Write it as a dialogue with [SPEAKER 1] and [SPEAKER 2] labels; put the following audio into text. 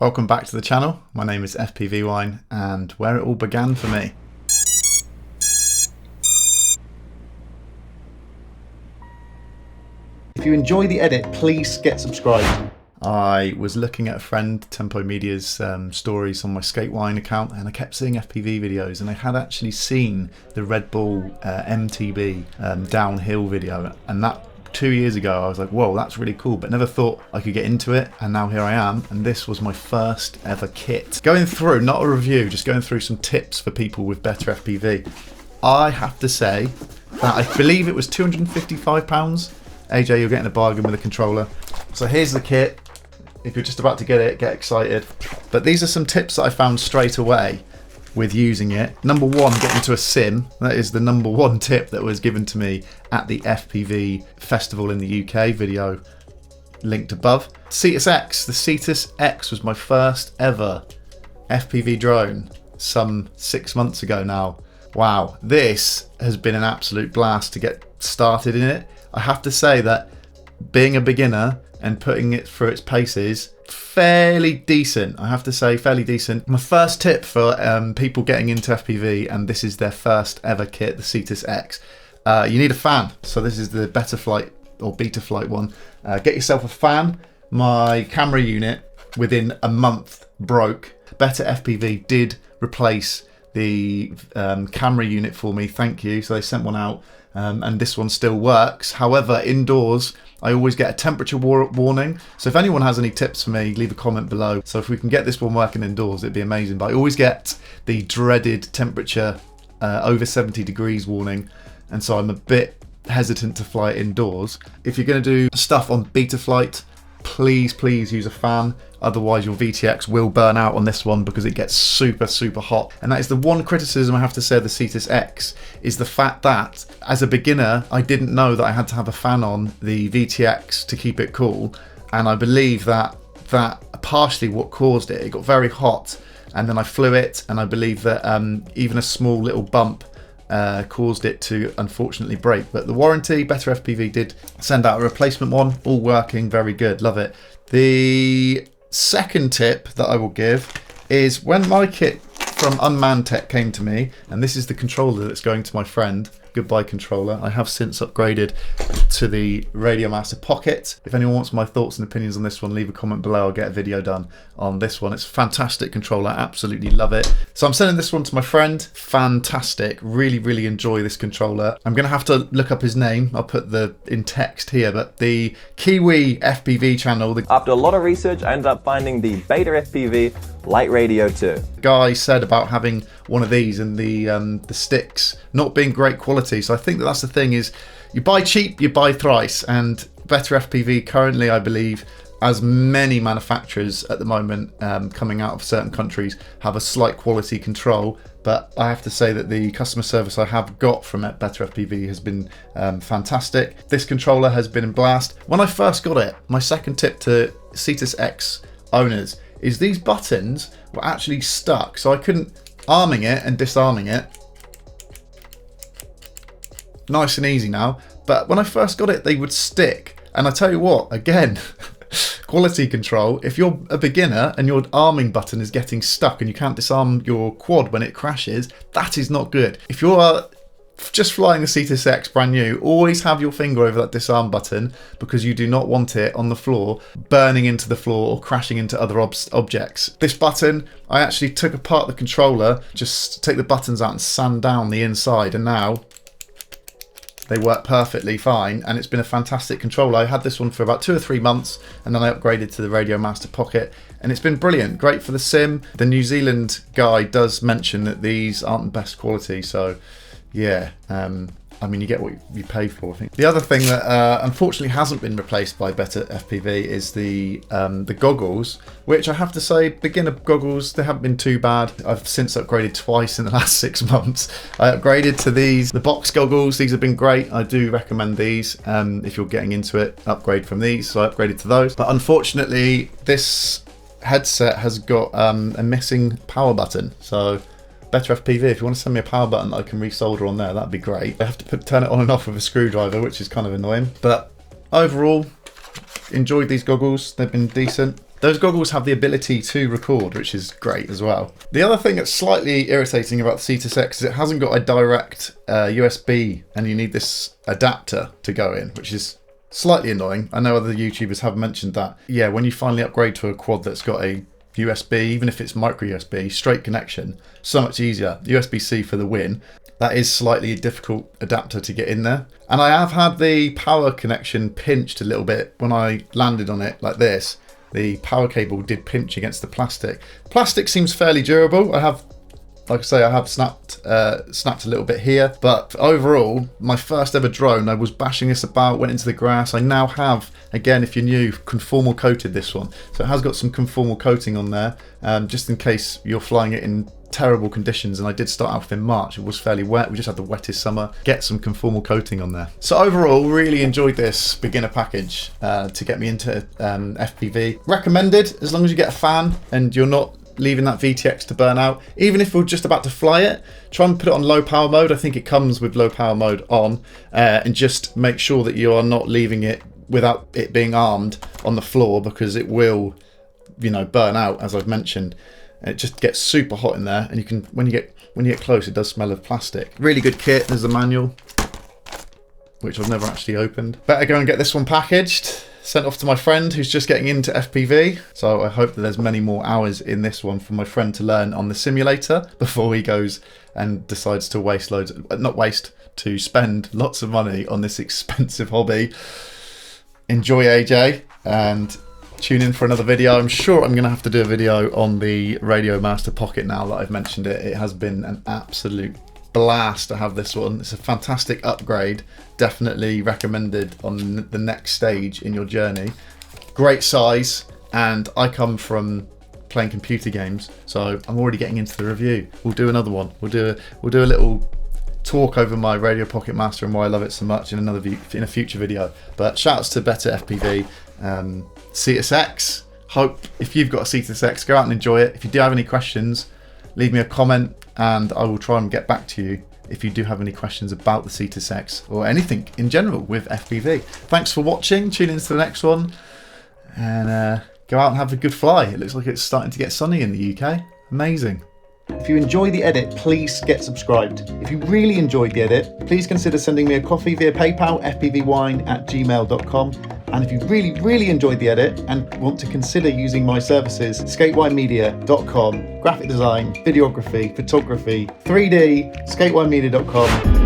[SPEAKER 1] Welcome back to the channel. My name is FPV Wine and where it all began for me. If you enjoy the edit, please get subscribed. I was looking at a friend, Tempo Media's stories on my Skate Wine account, and I kept seeing FPV videos, and I had actually seen the Red Bull MTB downhill video, and that 2 years ago I was like, whoa, that's really cool, but never thought I could get into it, and now here I am, and this was my first ever kit. Going through, not a review, just going through some tips for people with BetaFPV. I have to say that I believe it was £255. AJ, you're getting a bargain with a controller. So here's the kit. If you're just about to get it, get excited. But these are some tips that I found straight away with using it. Number one, get into a sim. That is the number one tip that was given to me at the FPV festival in the UK, video linked above. Cetus X, the Cetus X was my first ever FPV drone some 6 months ago now. Wow, this has been an absolute blast to get started in it. I have to say that being a beginner and putting it through its paces, fairly decent. I have to say, fairly decent. My first tip for people getting into FPV, and this is their first ever kit, the Cetus X. You need a fan. So this is the BetaFlight one. Get yourself a fan. My camera unit within a month broke. BetaFPV did replace the camera unit for me, thank you. So they sent one out. And this one still works. However, indoors, I always get a temperature warning. So if anyone has any tips for me, leave a comment below. So if we can get this one working indoors, it'd be amazing. But I always get the dreaded temperature over 70 degrees warning. And so I'm a bit hesitant to fly it indoors. If you're going to do stuff on BetaFlight, please use a fan. Otherwise your VTX will burn out on this one because it gets super hot. And that is the one criticism I have to say of the Cetus X, is the fact that as a beginner I didn't know that I had to have a fan on the VTX to keep it cool, and I believe that partially what caused it. It got very hot and then I flew it, and I believe that even a small little bump caused it to unfortunately break. But the warranty, BetaFPV did send out a replacement one, all working, very good, love it. The second tip that I will give is when my kit from Unmanned Tech came to me, and this is the controller that's going to my friend. Goodbye controller. I have since upgraded to the Radio Master Pocket. If anyone wants my thoughts and opinions on this one, leave a comment below. I'll get a video done on this one. It's a fantastic controller, absolutely love it. So I'm sending this one to my friend. Fantastic, really enjoy this controller. I'm gonna have to look up his name. I'll put the in text here, but the Kiwi FPV channel.
[SPEAKER 2] After a lot of research, I ended up finding the BetaFPV Light Radio 2.
[SPEAKER 1] The guy said about having one of these and the sticks not being great quality. So I think that's the thing, is you buy cheap, you buy thrice, and BetaFPV currently, I believe, as many manufacturers at the moment coming out of certain countries, have a slight quality control. But I have to say that the customer service I have got from BetaFPV has been fantastic. This controller has been a blast. When I first got it, my second tip to Cetus X owners is these buttons were actually stuck, so I couldn't, arming it and disarming it, nice and easy now, but when I first got it they would stick. And I tell you what, again, quality control, if you're a beginner and your arming button is getting stuck and you can't disarm your quad when it crashes, that is not good. If you're just flying the Cetus X brand new, always have your finger over that disarm button, because you do not want it on the floor, burning into the floor or crashing into other objects. This button, I actually took apart the controller, just take the buttons out and sand down the inside, and now they work perfectly fine, and it's been a fantastic controller. I had this one for about 2 or 3 months, and then I upgraded to the Radio Master Pocket, and it's been brilliant, great for the sim. The New Zealand guy does mention that these aren't the best quality, so yeah, I mean, you get what you pay for, I think. The other thing that unfortunately hasn't been replaced by BetaFPV is the goggles, which I have to say, beginner goggles, they haven't been too bad. I've since upgraded twice in the last 6 months. I upgraded to the box goggles. These have been great. I do recommend these. If you're getting into it, upgrade from these. So I upgraded to those. But unfortunately, this headset has got a missing power button. So BetaFPV, if you want to send me a power button that I can resolder on there, that'd be great. I have to turn it on and off with a screwdriver, which is kind of annoying. But overall, enjoyed these goggles. They've been decent. Those goggles have the ability to record, which is great as well. The other thing that's slightly irritating about the Cetus X is it hasn't got a direct USB, and you need this adapter to go in, which is slightly annoying. I know other YouTubers have mentioned that. Yeah, when you finally upgrade to a quad that's got a USB, even if it's micro USB, straight connection, so much easier. USB-C for the win. That is slightly a difficult adapter to get in there. And I have had the power connection pinched a little bit when I landed on it like this. The power cable did pinch against the plastic. Plastic seems fairly durable. I have, like I say, I have snapped a little bit here, but overall, my first ever drone, I was bashing this about, went into the grass. I now have, again, if you're new, conformal coated this one. So it has got some conformal coating on there, just in case you're flying it in terrible conditions. And I did start off in March. It was fairly wet. We just had the wettest summer. Get some conformal coating on there. So overall, really enjoyed this beginner package to get me into FPV. Recommended, as long as you get a fan and you're not leaving that VTX to burn out. Even if you're just about to fly it, try and put it on low power mode. I think it comes with low power mode on, and just make sure that you are not leaving it without it being armed on the floor, because it will, you know, burn out, as I've mentioned. It just gets super hot in there, and you can, when you get close, it does smell of plastic. Really good kit. There's the manual, which I've never actually opened. Better go and get this one packaged, sent off to my friend who's just getting into FPV. So I hope that there's many more hours in this one for my friend to learn on the simulator before he goes and decides to waste loads, to spend lots of money on this expensive hobby. Enjoy, AJ, and tune in for another video. I'm sure I'm going to have to do a video on the Radio Master Pocket now that I've mentioned it. It has been an absolute blast to have this one. It's a fantastic upgrade. Definitely recommended on the next stage in your journey. Great size, and I come from playing computer games, so I'm already getting into the review. We'll do another one. We'll do a little talk over my Radio Pocket Master and why I love it so much in a future video. But shouts to BetaFPV Cetus X. Hope if you've got a Cetus X, go out and enjoy it. If you do have any questions, leave me a comment and I will try and get back to you if you do have any questions about the Cetus X or anything in general with FPV. Thanks for watching. Tune in to the next one and go out and have a good fly. It looks like it's starting to get sunny in the UK. Amazing. If you enjoy the edit, please get subscribed. If you really enjoyed the edit, please consider sending me a coffee via PayPal, fpvwine@gmail.com. And if you really, really enjoyed the edit and want to consider using my services, skatewinemedia.com, graphic design, videography, photography, 3D, skatewinemedia.com.